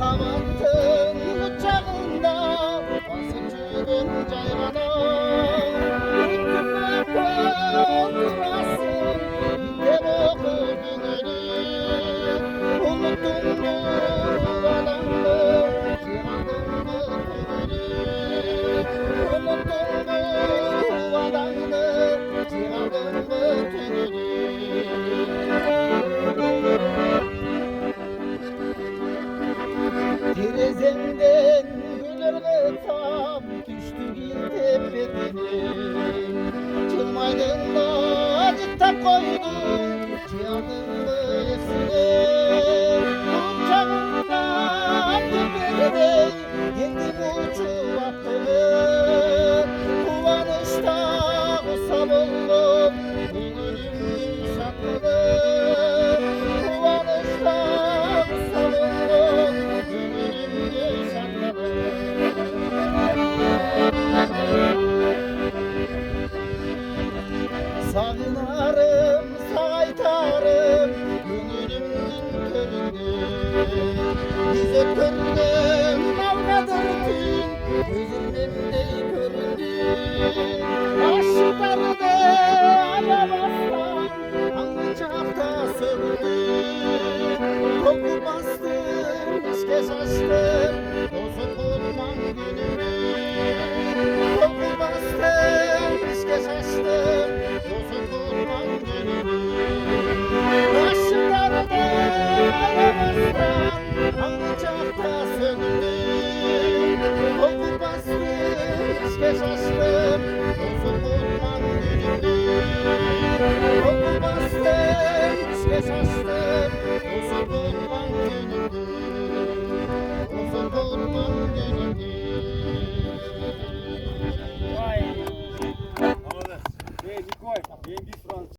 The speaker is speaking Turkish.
Makamatın bıçağında basıp çürün caygana. Unutmaktan durasın dem okudun eli. Unuttun mu adamı, cihanın mı tüdürü? Unuttun mu adamı, cihanın mı tüdürü? Terezemden güler kıtam düştü gül tepetine. Çılmaydın acıtap koydun cihanımı esine. Uçağımda tepede yendim uçup attı. Kuvanışta usam oldum gönlüm şatladı. Kuvanışta usam oldum gönlüm şatladı. Sağınarım, saytarım gönlümün köründe. Biz öpürdüm dalgadırdın gözümde göründü. Aşıklarını alamazsan anlayacakta söndü. Koku bastım, işke şaştım bozuk olmam gönlümü. Koku bastım, işke şaştım bozuk olmam gönlümü. Aşıklarını alamazsan anlayacakta söndü. Koku bastım, işke şaştım bozuk olmam gönlümü. Koku bastım, işke şaştım bozuk olmam gönlümü. Bozuk olmam gönlümü. Vay. Молодец. Эй, Николай, деньги Франц.